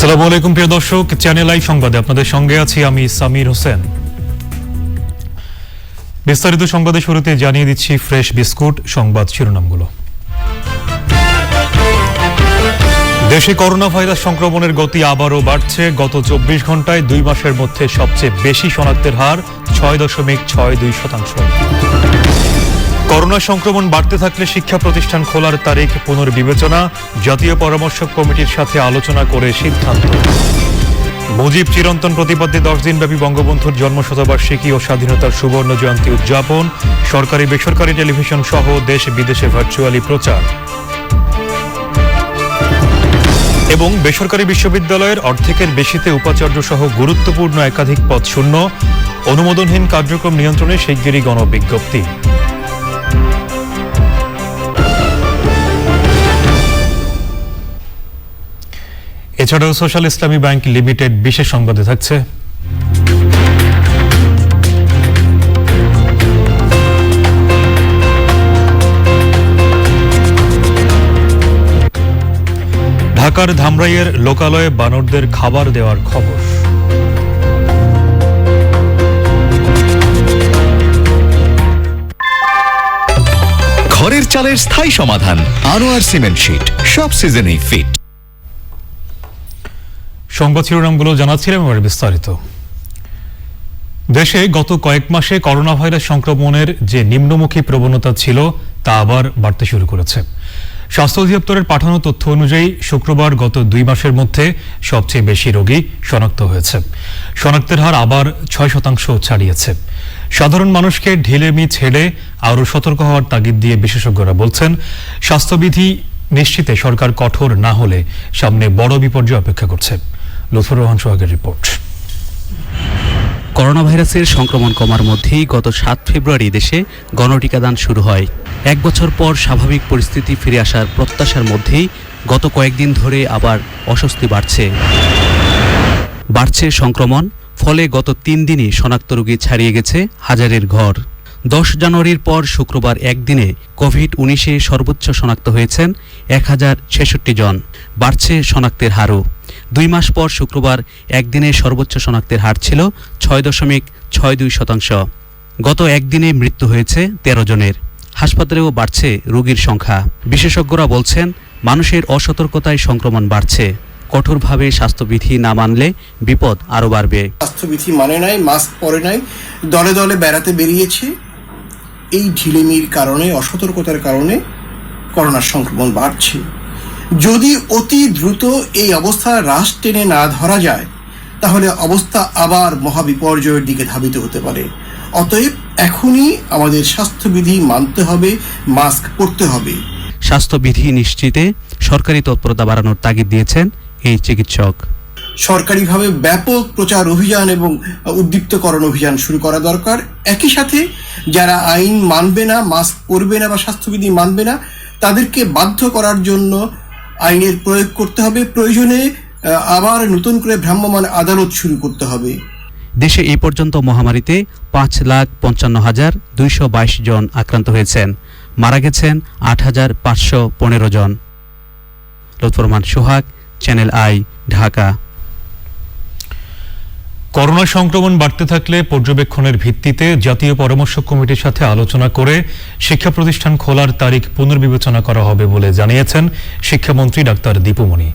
আসসালামু আলাইকুম প্রিয় দর্শক, চ্যানেল আই সংবাদে আপনাদের সঙ্গে আছি আমি সামির হোসেন। বিস্তারিত সংবাদে শুরুতে জানিয়ে দিচ্ছি ফ্রেশ বিস্কুট সংবাদ শিরোনামগুলো। দেশে করোনা ভাইরাস সংক্রমণের গতি আবারও বাড়ছে। গত 24 ঘন্টায় 2 মাসের মধ্যে সবচেয়ে বেশি শনাক্তের হার 6.62%। করোনা সংক্রমণ বাড়তে থাকলে শিক্ষা প্রতিষ্ঠান খোলার তারিখ পুনর্বিবেচনা, জাতীয় পরামর্শক কমিটির সাথে আলোচনা করে সিদ্ধান্ত। মুজিব চিরন্তন প্রতিপাদ্যে 10 দিনব্যাপী বঙ্গবন্ধুর জন্মশতবার্ষিকী ও স্বাধীনতার সুবর্ণ জয়ন্তী উদযাপন, সরকারি বেসরকারি টেলিভিশন সহ দেশ বিদেশে ভার্চুয়ালি প্রচার। এবং বেসরকারি বিশ্ববিদ্যালয়ের অর্ধেকের বেশিতে উপাচার্য সহ গুরুত্বপূর্ণ একাধিক পদ শূন্য, অনুমোদনহীন কার্যক্রম নিয়ন্ত্রণে শিগগিরই গণবিজ্ঞপ্তি। এছাড়াও সোশ্যাল ইসলামী ব্যাংক লিমিটেড বিশেষ সংবাদে থাকছে ঢাকার ধামরাইয়ের লোকালয়ে বানরদের খাবার দেওয়ার খবর। ঘরের চালের স্থায়ী সমাধান আনোয়ার সিমেন্ট শীট, সব সিজনেই ফিট। সংবাদ শিরোনামগুলো জানাচ্ছিলাম, এবার বিস্তারিত। দেশে গত কয়েক মাসে করোনা ভাইরাস সংক্রমণের যে নিম্নমুখী প্রবণতা ছিল তা আবার বাড়তে শুরু করেছে। স্বাস্থ্য অধিদপ্তরের পাঠানো তথ্য অনুযায়ী শুক্রবার গত 2 মাসের মধ্যে সবচেয়ে বেশি রোগী শনাক্ত হয়েছে। শনাক্তের হার আবার 6% ছাড়িয়েছে। সাধারণ মানুষকে ঢিলেমি ছেড়ে আরও সতর্ক হওয়ার তাগিদ দিয়ে বিশেষজ্ঞরা বলছেন, স্বাস্থ্যবিধি নিশ্চিতে সরকার কঠোর না হলে সামনে বড় বিপর্যয় অপেক্ষা করছে। লুৎফর রহমান সোহাগের রিপোর্ট। করোনা ভাইরাসের সংক্রমণ কমার মধ্যেই গত 7 ফেব্রুয়ারি দেশে গণটিকাদান শুরু হয়। 1 বছর পর স্বাভাবিক পরিস্থিতি ফিরে আসার প্রত্যাশার মধ্যেই গত কয়েকদিন ধরে আবার অস্বস্তি বাড়ছে সংক্রমণ। ফলে গত 3 দিনই শনাক্ত রোগী ছাড়িয়ে গেছে হাজারের ঘর। 10 জানুয়ারির পর শুক্রবার একদিনে কোভিড-19 সর্বোচ্চ শনাক্ত হয়েছেন 1066 জন। বাড়ছে শনাক্তের হারও। 2 মাস পর শুক্রবার একদিনে সর্বোচ্চ শনাক্তের হার ছিল 6.62%। গত একদিনে মৃত্যু হয়েছে 13 জনের। হাসপাতালেও বাড়ছে রোগীর সংখ্যা। বিশেষজ্ঞরা বলছেন, মানুষের অসতর্কতায় সংক্রমণ বাড়ছে। কঠোরভাবে স্বাস্থ্যবিধি না মানলে বিপদ আরও বাড়বে। স্বাস্থ্যবিধি মানে নাই, মাস্ক পরে নাই, দলে দলে বেড়াতে বেরিয়েছে। এই ঢিলেমির কারণে, অসতর্কতার কারণে করোনার সংক্রমণ বাড়ছে। যদি অতি দ্রুত এই অবস্থা হ্রাস টেনে না ধরা যায়, তাহলে অবস্থা আবার মহাবিপর্যয়ের দিকে ধাবিত হতে পারে। অতএব এখনই আমাদের স্বাস্থ্যবিধি মানতে হবে, মাস্ক পরতে হবে। স্বাস্থ্যবিধি নিশ্চিতে সরকারি তৎপরতা বাড়ানোর তাগিদ দিয়েছেন এই চিকিৎসক। সরকারিভাবে ব্যাপক প্রচার অভিযান এবং উদ্দীপ্তকরণ অভিযান শুরু করা দরকার। একই সাথে যারা আইন মানবে না, মাস্ক পরবে না বা স্বাস্থ্যবিধি মানবে না, তাদেরকে বাধ্য করার জন্য আইনের প্রয়োগ করতে হবে। প্রয়োজনে আবার নতুন করে ভ্রাম্যমাণ আদালত শুরু করতে হবে। দেশে এই পর্যন্ত মহামারীতে 5,55,222 জন আক্রান্ত হয়েছেন। মারা গেছেন 8,515 জন। লুৎফর রহমান সোহাগ, চ্যানেল আই, ঢাকা। করোনা সংক্রমণ বাড়তে থাকলে পর্যবেক্ষণের ভিত্তিতে জাতীয় পরামর্শক কমিটির সাথে আলোচনা করে শিক্ষা প্রতিষ্ঠান খোলার তারিখ পুনর্বিবেচনা করা হবে বলে জানিয়েছেন শিক্ষামন্ত্রী ডাক্তার দীপুমণি।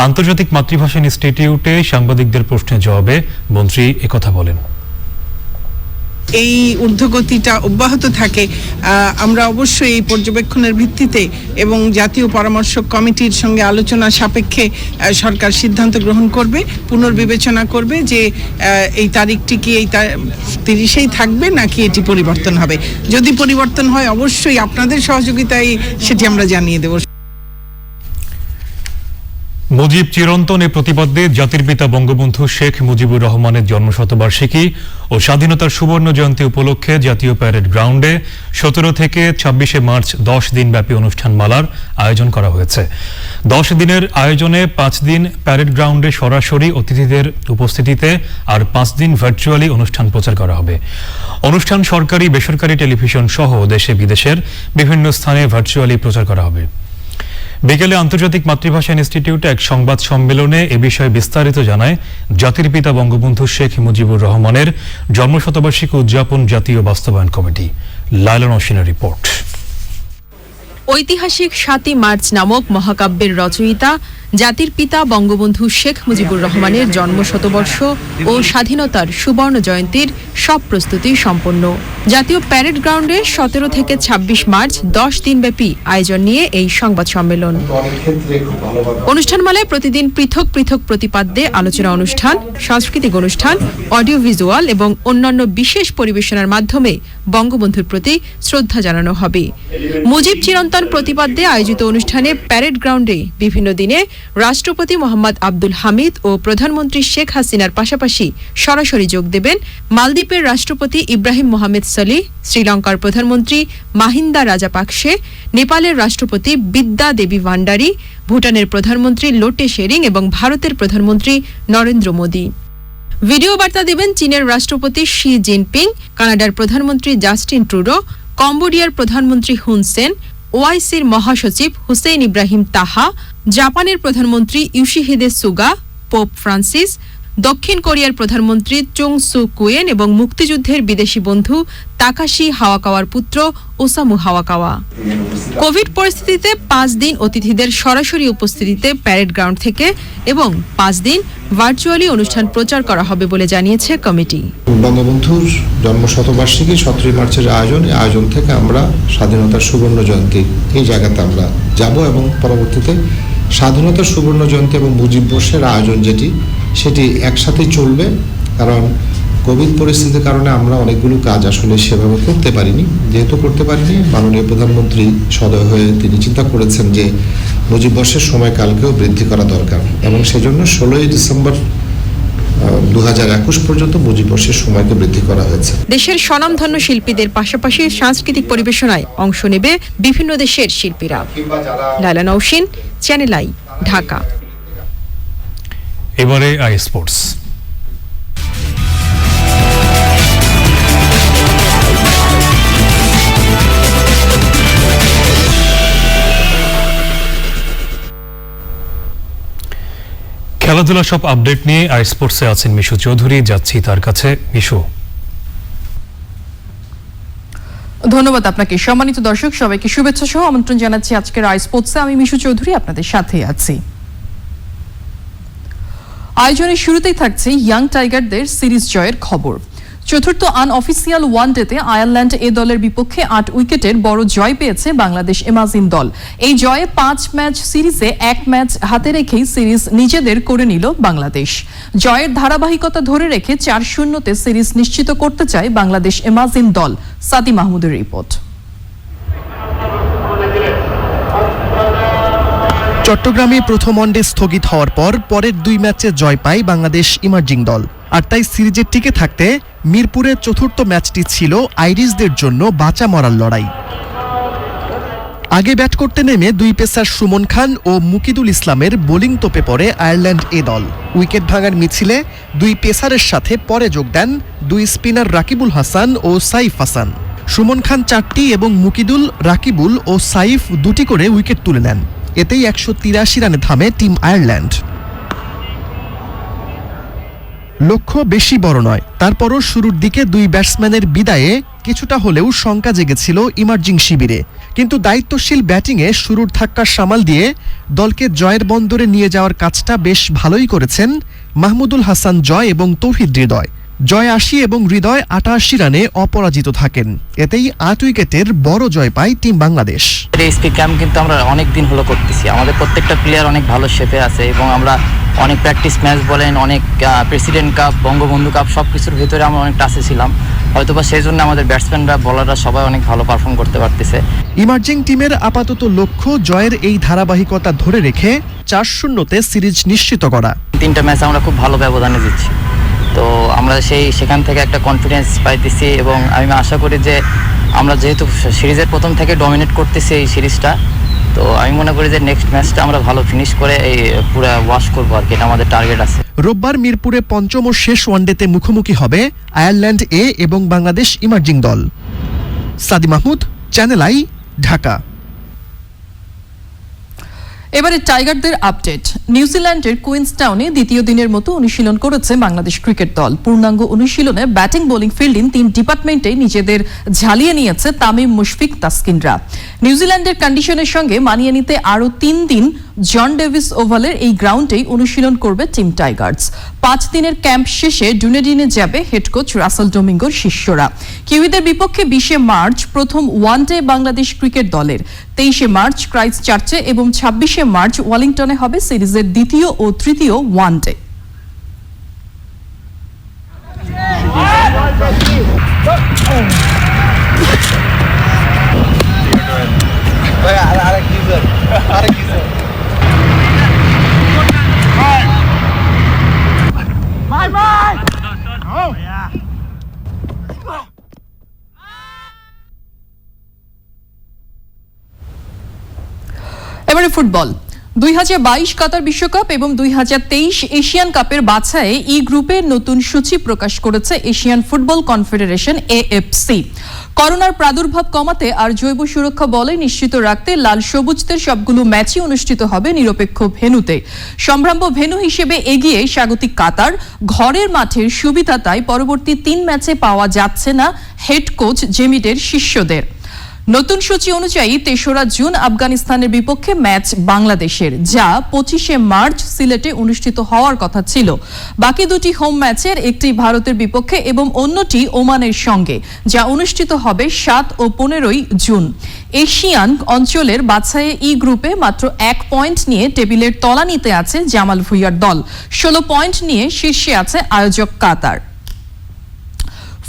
আন্তর্জাতিক মাতৃভাষা ইনস্টিটিউটে সাংবাদিকদের প্রশ্নের জবাবে মন্ত্রী একথা বলেন। এই ঊর্ধ্বগতিটা অব্যাহত থাকে, আমরা অবশ্যই এই পর্যবেক্ষণের ভিত্তিতে এবং জাতীয় পরামর্শক কমিটির সঙ্গে আলোচনা সাপেক্ষে সরকার সিদ্ধান্ত গ্রহণ করবে, পুনর্বিবেচনা করবে যে এই তারিখটি কি এই 30-এই থাকবে নাকি এটি পরিবর্তন হবে। যদি পরিবর্তন হয় অবশ্যই আপনাদের সহযোগিতায় সেটি আমরা জানিয়ে দেব। মুজিব চিরন্তন এ প্রতিপাদ্যে জাতির পিতা বঙ্গবন্ধু শেখ মুজিবুর রহমানের জন্মশতবার্ষিকী ও স্বাধীনতার সুবর্ণ জয়ন্তী উপলক্ষে জাতীয় প্যারেড গ্রাউন্ডে 17 থেকে 26 মার্চ 10 দিনব্যাপী অনুষ্ঠানমালার আয়োজন করা হয়েছে। 10 দিনের আয়োজনে 5 দিন প্যারেড গ্রাউন্ডে সরাসরি অতিথিদের উপস্থিতিতে আর 5 দিন ভার্চুয়ালি অনুষ্ঠান প্রচার করা হবে। অনুষ্ঠান সরকারি বেসরকারি টেলিভিশন সহ দেশে বিদেশের বিভিন্ন স্থানে ভার্চুয়ালি প্রচার করা হবে। বিকেলে আন্তর্জাতিক মাতৃভাষা ইনস্টিটিউটে এক সংবাদ সম্মেলনে এ বিষয়ে বিস্তারিত জানায় জাতির পিতা বঙ্গবন্ধু শেখ মুজিবুর রহমানের জন্মশতবার্ষিকী উদযাপন জাতীয় বাস্তবায়ন কমিটি। লায়লা নওশিনের রিপোর্ট। ঐতিহাসিক 7ই মার্চ নামক মহাকাব্যের রচয়িতা জাতির পিতা বঙ্গবন্ধু শেখ মুজিবুর রহমানের জন্মশতবর্ষ ও স্বাধীনতার সুবর্ণ জয়ন্তীর সব প্রস্তুতি সম্পন্ন। জাতীয় প্যারেড গ্রাউন্ডে 17 থেকে 26 মার্চ 10 দিনব্যাপী আয়োজন নিয়ে এই সংবাদ সম্মেলন। অনুষ্ঠানমালায় প্রতিদিন পৃথক পৃথক প্রতিপাদ্যে আলোচনা অনুষ্ঠান, সাংস্কৃতিক অনুষ্ঠান, অডিও ভিজুয়াল এবং অন্যান্য বিশেষ পরিবেশনার মাধ্যমে বঙ্গবন্ধুর প্রতি শ্রদ্ধা জানানো হবে। মুজিব চিরন্তন প্রতিপাদ্যে আয়োজিত অনুষ্ঠানে প্যারেড গ্রাউন্ডে বিভিন্ন দিনে রাষ্ট্রপতি মোহাম্মদ আব্দুল হামিদ ও প্রধানমন্ত্রী শেখ হাসিনার পাশাপাশি সরাসরি যোগ দেবেন মালদ্বীপের রাষ্ট্রপতি ইব্রাহিম মোহাম্মদ সলিহ, শ্রীলঙ্কার প্রধানমন্ত্রী মাহিন্দা রাজাপাকসে, নেপালের রাষ্ট্রপতি বিদ্যা দেবী ভান্ডারী, ভুটানের প্রধানমন্ত্রী লোটে শেরিং এবং ভারতের প্রধানমন্ত্রী নরেন্দ্র মোদী। ভিডিও বার্তা দেবেন চীনের রাষ্ট্রপতি শি জিনপিং, কানাডার প্রধানমন্ত্রী জাস্টিন ট্রুডো, কম্বোডিয়ার প্রধানমন্ত্রী হুন সেন, ওআইসির মহাসচিব হুসেইন ইব্রাহিম তাহা, জাপানের প্রধানমন্ত্রী ইয়োশিহিদে সুগা, পোপ ফ্রান্সিস, দক্ষিণ কোরিয়ার প্রধানমন্ত্রী চুং সু কুয়েন এবং মুক্তিযুদ্ধের বিদেশি বন্ধু তাকাশি হাওয়াকাওয়ার পুত্র ওসামু হাওয়াকাওয়া। কোভিড পরিস্থিতিতে 5 দিন অতিথিদের সরাসরি উপস্থিতিতে প্যারেড গ্রাউন্ড থেকে এবং 5 দিন ভার্চুয়ালি অনুষ্ঠান প্রচার করা হবে বলে জানিয়েছে কমিটি। বঙ্গবন্ধুর জন্মশতবার্ষিকী 17 মার্চের আয়োজন থেকে আমরা স্বাধীনতার সুবর্ণ জয়ন্তী এই জায়গাতে আমরা যাব এবং পরবর্তীতে স্বাধীনতার সুবর্ণ জয়ন্তী এবং মুজিব বর্ষের আয়োজন সেটি একসাথেই চলবে। কারণ কোভিড পরিস্থিতির কারণে আমরা অনেকগুলো কাজ আসলে সেভাবে করতে পারিনি। যেহেতু করতে পারিনি, মাননীয় প্রধানমন্ত্রী সদয় হয়ে তিনি চিন্তা করেছেন যে মুজিব বর্ষের সময়কালকেও বৃদ্ধি করা দরকার এবং সেজন্য 16 ডিসেম্বর 2021 পর্যন্ত মুজিব বর্ষের সময়কে বৃদ্ধি করা হয়েছে। দেশের স্বনামধন্য শিল্পীদের পাশাপাশি সাংস্কৃতিক পরিবেশনায় অংশ নেবে বিভিন্ন দেশের শিল্পীরা। Laila Nowshin, channel I, Dhaka. এবারে আই স্পোর্টস। খেলাধুলা সব আপডেট নিয়ে আই স্পোর্টসে আছেন মিশু চৌধুরী, যাচ্ছি তার কাছে। মিশু, ধন্যবাদ আপনাকে। সম্মানিত দর্শক সবাইকে শুভেচ্ছা সহ আমন্ত্রণ জানাচ্ছি আজকের আই স্পোর্টসে। আমি মিশু চৌধুরী আপনাদের সাথে আছি। আয়োজনের শুরুতেই থাকছে ইয়াং টাইগারদের সিরিজ জয়ের খবর। চতুর্থ আনঅফিসিয়াল ওয়ানডেতে আয়ারল্যান্ড এ দলের বিপক্ষে 8 উইকেটের বড় জয় পেয়েছে বাংলাদেশ এমাজিন দল। এই জয়ে 5 ম্যাচ সিরিজে 1 ম্যাচ হাতে রেখেই সিরিজ নিজেদের করে নিল বাংলাদেশ। জয়ের ধারাবাহিকতা ধরে রেখে 4-0-তে সিরিজ নিশ্চিত করতে চায় বাংলাদেশ এমাজিন দল। সাদি মাহমুদের রিপোর্ট। চট্টগ্রামে প্রথম ওয়ানডে স্থগিত হওয়ার পর পরের 2 ম্যাচে জয় পায় বাংলাদেশ ইমার্জিং দল। আর তাই সিরিজে টিকে থাকতে মিরপুরের চতুর্থ ম্যাচটি ছিল আইরিশদের জন্য বাঁচা মরার লড়াই। আগে ব্যাট করতে নেমে 2 পেসার সুমন খান ও মুকিদুল ইসলামের বোলিং তোপে পড়ে আয়ারল্যান্ড এ দল। উইকেট ভাঙার মিছিলে 2 পেসারের সাথে পরে যোগ দেন 2 স্পিনার রাকিবুল হাসান ও সাইফ হাসান। সুমন খান 4টি এবং মুকিদুল, রাকিবুল ও সাইফ 2টি করে উইকেট তুলে নেন। এতেই 183 রানে থামে টিম আয়ারল্যান্ড। লক্ষ্য বেশি বড় নয়, তারপরও শুরুর দিকে 2 ব্যাটসম্যানের বিদায়ে কিছুটা হলেও শঙ্কা জেগেছিল ইমার্জিং শিবিরে। কিন্তু দায়িত্বশীল ব্যাটিংয়ে শুরুর ধাক্কা সামাল দিয়ে দলকে জয়ের বন্দরে নিয়ে যাওয়ার কাজটা বেশ ভালোই করেছেন মাহমুদুল হাসান জয় এবং তৌহিদ হৃদয়। জয় 80 এবং হৃদয় 88 রানে অপরাজিত থাকেন। এতেই 8 উইকেটের বড় জয় পায় টিম বাংলাদেশ। এই স্পিড ক্যাম্প কিন্তু আমরা অনেক দিন হলো করতেছি। আমাদের প্রত্যেকটা প্লেয়ার অনেক ভালো শেপে আছে এবং আমরা অনেক প্র্যাকটিস ম্যাচ বলেন, অনেক প্রেসিডেন্ট কাপ, বঙ্গবন্ধু কাপ সব কিছুর ভিতরে আমরা অনেক টাচে ছিলাম। হয়তোবা সেই জন্য আমাদের ব্যাটসম্যানরা, বোলাররা সবাই অনেক ভালো পারফর্ম করতে পারতেছে। ইমার্জিং টিমের আপাতত লক্ষ্য জয়ের এই ধারাবাহিকতা ধরে রেখে 4-0-তে সিরিজ নিশ্চিত করা। 3টা ম্যাচ আমরা খুব ভালো ব্যবধানে জিতছি, তো আমরা সেখান থেকে একটা কনফিডেন্স পাইতেছি এবং আমি আশা করি যে আমরা যেহেতু সিরিজের প্রথম থেকে ডমিনেট করতেছি এই সিরিজটা, তো আমি মনে করি যে নেক্সট ম্যাচটা আমরা ভালো ফিনিশ করে এই পুরো ওয়াশ করবো আর কি, এটা আমাদের টার্গেট আছে। রোববার মিরপুরে পঞ্চম ও শেষ ওয়ানডেতে মুখোমুখি হবে আয়ারল্যান্ড এ এবং বাংলাদেশ ইমার্জিং দল। সাদি মাহমুদ, চ্যানেল আই, ঢাকা। এবারে টাইগারদের আপডেট। নিউজিল্যান্ডের কুইন্সটাউনে দ্বিতীয় দিনের মতো অনুশীলন করেছে বাংলাদেশ ক্রিকেট দল। পূর্ণাঙ্গ অনুশীলনে ব্যাটিং, বোলিং, ফিল্ডিং 3 ডিপার্টমেন্টে নিজেদের ঝালিয়ে নিয়েছে তামিম, মুশফিক, তাসকিনরা। নিউজিল্যান্ডের কন্ডিশনের সঙ্গে মানিয়ে নিতে আরও 3 দিন জন ডেভিস ওভালের এই গ্রাউন্ডেই অনুশীলন করবে টিম টাইগার্স। 5 দিনের ক্যাম্প শেষে ডুনেডিনে যাবে হেড কোচ রাসেল ডোমিঙ্গোর শিষ্যরা। কিউইদের বিপক্ষে 20 মার্চ প্রথম ওয়ানডে বাংলাদেশ ক্রিকেট দলের, 23 মার্চ ক্রাইস্টচার্চে এবং 26 মার্চ ওয়েলিংটনে হবে সিরিজের দ্বিতীয় ও তৃতীয় ওয়ানডে। এবারে ফুটবল। 2022 কাতার বিশ্বকাপ এবং 2023 এশিয়ান কাপের বাছাইয়ে ই গ্রুপের নতুন সূচি প্রকাশ করেছে এশিয়ান ফুটবল কনফেডারেশন এএফসি। করোনার প্রাদুর্ভাব কমাতে আর জৈব সুরক্ষা বলে নিশ্চিত রাখতে লাল সবুজদের সবগুলো ম্যাচই অনুষ্ঠিত হবে নিরপেক্ষ ভেন্যুতে। সম্ভাব্য ভেন্যু হিসেবে এগিয়ে স্বাগতিক কাতার। ঘরের মাঠের সুবিধা তাই পরবর্তী 3 ম্যাচে পাওয়া যাচ্ছে না হেড কোচ জেমিডের শিষ্যদের। নতুন সূচি অনুযায়ী 3রা জুন আফগানিস্তানের বিপক্ষে ম্যাচ বাংলাদেশের, যা 25 মার্চ সিলেটে অনুষ্ঠিত হওয়ার কথা ছিল। বাকি 2টি হোম ম্যাচের, একটি ভারতের বিপক্ষে এবং অন্যটি ওমানের সঙ্গে, যা অনুষ্ঠিত হবে 7 ও 15 জুন। এশিয়ান অঞ্চলের বাছাইয়ে ই গ্রুপে মাত্র 1 পয়েন্ট নিয়ে টেবিলের তলানিতে আছে জামাল ভুঁইয়ার দল। 16 পয়েন্ট নিয়ে শীর্ষে আছে আয়োজক কাতার।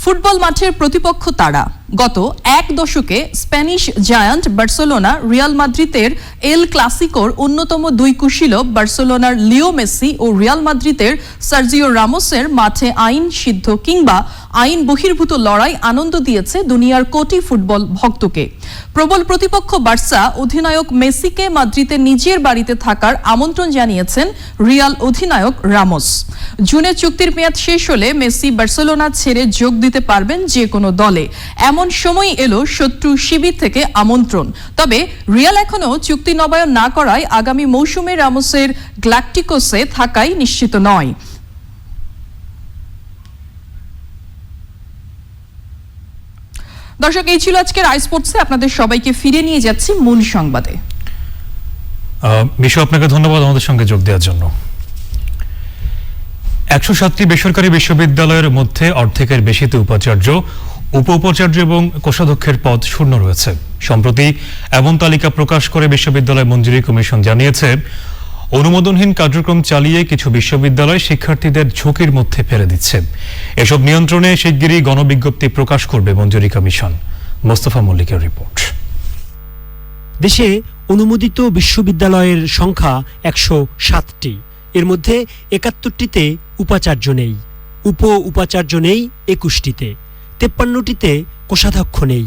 ফুটবল মাঠের প্রতিপক্ষ তারা। গত 1 দশকে স্প্যানিশ জায়ান্ট বার্সেলোনা রিয়াল মাদ্রিদের এল ক্লাসিকোর অন্যতম 2 কুশীল বার্সেলোনার লিও মেসি ও রিয়াল মাদ্রিদের সার্জিও রামোসের মাঠে আইন সিদ্ধ কিংবা আইন বহির্ভূত লড়াই আনন্দ দিয়েছে দুনিয়ার কোটি ফুটবল ভক্তকে। প্রবল প্রতিপক্ষ বার্সা অধিনায়ক মেসিকে মাদ্রিদের নিজের বাড়িতে থাকার আমন্ত্রণ জানিয়েছেন রিয়াল অধিনায়ক রামোস। জুনে চুক্তির মেয়াদ শেষ হলে মেসি বার্সেলোনা ছেড়ে যোগ দিতে পারবেন যে কোনো দলে। এমন সময় এলো শত্রু শিবির থেকে আমন্ত্রণ। তবে রিয়াল এখনো চুক্তি নবায়ন না করায় আগামী মৌসুমে রামোসের গ্যালাকটিকোসে থাকাই নিশ্চিত নয়। দর্শক, এই ছিল আজকের আই স্পোর্টসে। আপনাদের সবাইকে ফিরে নিয়ে যাচ্ছি মূল সংবাদে। মিশু, আপনাকে ধন্যবাদ আমাদের সঙ্গে যোগ দেওয়ার জন্য। 107টি বেসরকারি বিশ্ববিদ্যালয়ের মধ্যে অর্ধেকের বেশিতে উপাচার্য, উপ-উপাচার্য এবং কোষাধ্যক্ষের পদ শূন্য রয়েছে। সম্প্রতি এমন তালিকা প্রকাশ করে বিশ্ববিদ্যালয় মঞ্জুরি কমিশন জানিয়েছে, অনুমোদনহীন কার্যক্রম চালিয়ে কিছু বিশ্ববিদ্যালয় শিক্ষার্থীদের ঝুঁকির মধ্যে ফেলে দিচ্ছে। এসব নিয়ন্ত্রণে শিগগিরই গণবিজ্ঞপ্তি প্রকাশ করবে মঞ্জুরি কমিশন। মোস্তফা মল্লিকের রিপোর্ট। দেশে অনুমোদিত বিশ্ববিদ্যালয়ের সংখ্যা 107টি। এর মধ্যে 71টিতে উপাচার্য নেই, উপ-উপাচার্য নেই 21টিতে, 53টিতে কোষাধ্যক্ষ নেই।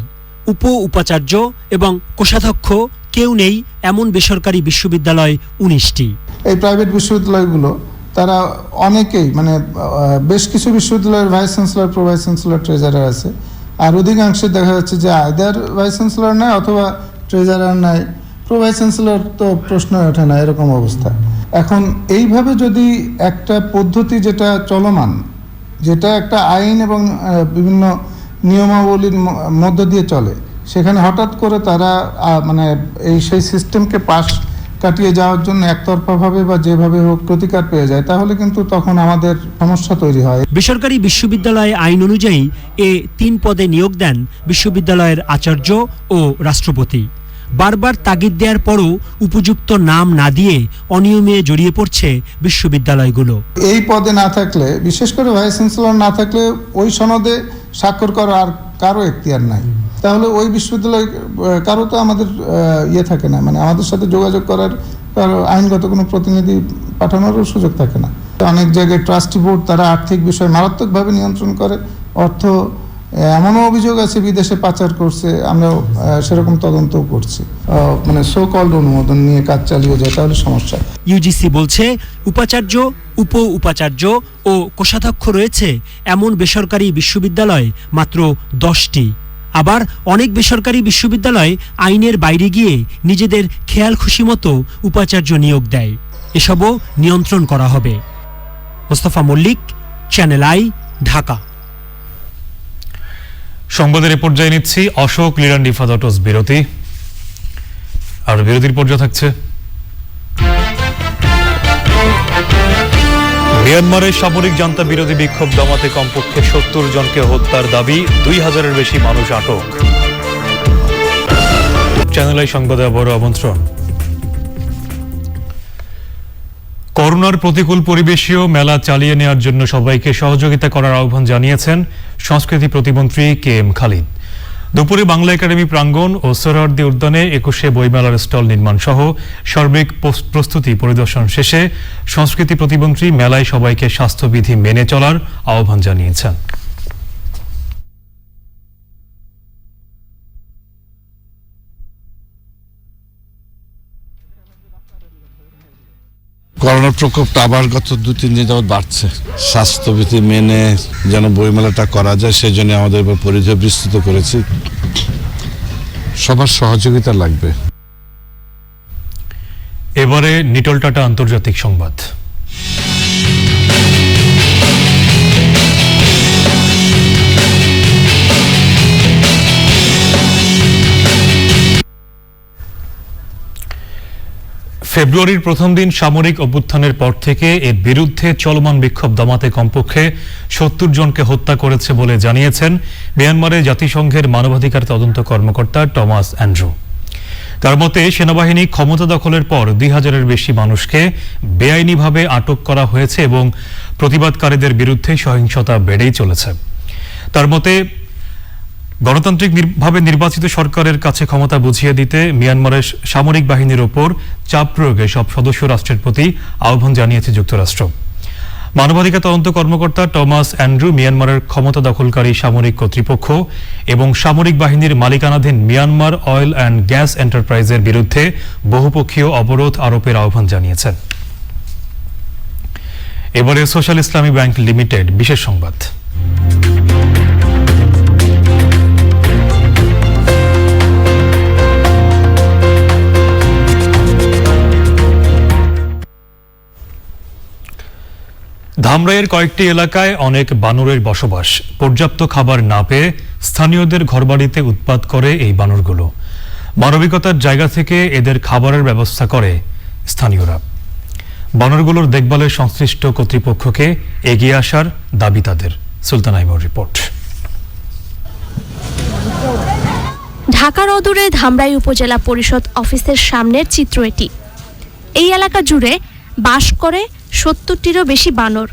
উপ-উপাচার্য এবং কোষাধ্যক্ষ কেউ নেই এমন বেসরকারি বিশ্ববিদ্যালয় 19টি। এই প্রাইভেট বিশ্ববিদ্যালয়গুলো তারা অনেকেই বেশ কিছু বিশ্ববিদ্যালয়ের vice chancellor, pro vice chancellor, treasurer আছে। আর অধিকাংশে দেখা যাচ্ছে যে আইদার ভাইস চ্যান্সেলর নাই অথবা ট্রেজারার নাই, প্রো ভাইস চ্যান্সেলর তো প্রশ্ন ওঠে না, এরকম অবস্থা। এখন এইভাবে যদি একটা পদ্ধতি যেটা চলমান, যেটা একটা আইন এবং বিভিন্ন নিয়মাবলীর মধ্য দিয়ে চলে, সেখানে হঠাৎ করে তারা সেই সিস্টেমকে পাশ কাটিয়ে যাওয়ার জন্য একতরফাভাবে বা যেভাবে হোক প্রতিকার পেয়ে যায়, তাহলে কিন্তু তখন আমাদের সমস্যা তৈরি হয়। বেসরকারি বিশ্ববিদ্যালয় আইন অনুযায়ী 3 পদে নিয়োগ দেন বিশ্ববিদ্যালয়ের আচার্য ও রাষ্ট্রপতি। বারবার তাগিদ দেওয়ার পরও উপযুক্ত নাম না দিয়ে অনিয়মে জড়িয়ে পড়ছে বিশ্ববিদ্যালয়গুলো। এই পদে না থাকলে, বিশেষ করে ভাইস চ্যান্সেলর না থাকলে, ওই সনদে স্বাক্ষর করা আর কারো এখতিয়ার নাই। তাহলে ওই বিশ্ববিদ্যালয় কারো তো আমাদের থাকে না, মানে আমাদের সাথে যোগাযোগ করার আইনগত কোনো প্রতিনিধি পাঠানোরও সুযোগ থাকে না। অনেক জায়গায় ট্রাস্টি বোর্ড তারা আর্থিক বিষয় মারাত্মকভাবে নিয়ন্ত্রণ করে, অর্থ এমনও অভিযোগ আছে বিদেশে পাচার করছে, আমরা সেরকম তদন্তও করছি, মানে সো কল্ড অনুমোদন নিয়ে কাজ চালিয়ে যায়, তাহলে সমস্যা। ইউজিসি বলছে উপাচার্য, উপ উপাচার্য ও কোষাধ্যক্ষ রয়েছে এমন বেসরকারি বিশ্ববিদ্যালয় মাত্র 10টি। আবার অনেক বেসরকারি বিশ্ববিদ্যালয় আইনের বাইরে গিয়ে নিজেদের খেয়াল খুশি মতো উপাচার্য নিয়োগ দেয়। এসবও নিয়ন্ত্রণ করা হবে। Mostafa Mallik, channel I, Dhaka. সংবাদের এ পর্যায়ে নিচ্ছি অশোক লিরান ডিফাদটস বিরতি, আর বিরতির পর্যায়ে থাকছে মিয়ানমারের সামরিক জান্তা বিরোধী বিক্ষোভ দমাতে কমপক্ষে 70 জনকে হত্যার দাবি, 2000-এর বেশি মানুষ আটক। চ্যানেল আই সংবাদে আবারও আমন্ত্রণ। করোনার প্রতিকূল পরিবেশেও মেলা চালিয়ে নেওয়ার জন্য সবাইকে সহযোগিতা করার আহ্বান জানিয়েছেন সংস্কৃতি প্রতিমন্ত্রী KM খালিদ। দুপুরে বাংলা একাডেমি প্রাঙ্গণ ও সোহরাওয়ার্দী উদ্যানে 21শে বইমেলার স্টল নির্মাণ সহ সার্বিক প্রস্তুতি পরিদর্শন শেষে সংস্কৃতি প্রতিমন্ত্রী মেলায় সবাইকে স্বাস্থ্যবিধি মেনে চলার আহ্বান জানিয়েছেন। করোনার প্রকোপটা আবার গত 2-3 দিন যাবৎ বাড়ছে। স্বাস্থ্যবিধি মেনে যেন বইমেলাটা করা যায় সেজন্য আমাদের উপর পরিধি বিস্তৃত করেছি। সবার সহযোগিতা লাগবে। এবারে নিটল টাটা আন্তর্জাতিক সংবাদ। ফেব্রুয়ারির প্রথম দিন সামরিক অভ্যুত্থানের পর থেকে এর বিরুদ্ধে চলমান বিক্ষোভ দমাতে কমপক্ষে 70 জনকে হত্যা করেছে বলে জানিয়েছেন মিয়ানমারে জাতিসংঘের মানবাধিকার তদন্ত কর্মকর্তা টমাস অ্যান্ড্রু। তার মতে সেনাবাহিনী ক্ষমতা দখলের পর 2000-এর বেশি মানুষকে বেআইনিভাবে আটক করা হয়েছে এবং প্রতিবাদকারীদের বিরুদ্ধে সহিংসতা বেড়েই চলেছে। তার মতে গণতান্ত্রিকভাবে নির্বাচিত সরকারের কাছে ক্ষমতা বুঝিয়ে দিতে মিয়ানমারের সামরিক বাহিনীর ওপর চাপ প্রয়োগে সব সদস্য রাষ্ট্রের প্রতি আহ্বান জানিয়েছে যুক্তরাষ্ট্র। মানবাধিকার তদন্ত কর্মকর্তা টমাস অ্যান্ড্রু মিয়ানমারের ক্ষমতা দখলকারী সামরিক কর্তৃপক্ষ এবং সামরিক বাহিনীর মালিকানাধীন মিয়ানমার অয়েল অ্যান্ড গ্যাস এন্টারপ্রাইজের বিরুদ্ধে বহুপক্ষীয় অবরোধ আরোপের আহ্বান জানিয়েছেন। এবারে সোশ্যাল ইসলামী ব্যাংক লিমিটেড বিশেষ সংবাদ। ধামরাইয়ের কয়েকটি এলাকায় অনেক বানরের বসবাস। পর্যাপ্ত খাবার না পেয়ে স্থানীয়দের ঘরবাড়িতে উৎপাত করে এই বানরগুলো। মানবিকতার জায়গা থেকে এদের খাবারের ব্যবস্থা করে স্থানীয়রা। বানরগুলোর দেখভালের সংশ্লিষ্ট কর্তৃপক্ষকে এগিয়ে আসার দাবি তাদের। সুলতান আইমুর রিপোর্ট। ঢাকার অদূরে ধামরাই উপজেলা পরিষদ অফিসের সামনের চিত্র এটি। এই এলাকা জুড়ে বাস করে 70টিরও বেশি বানর।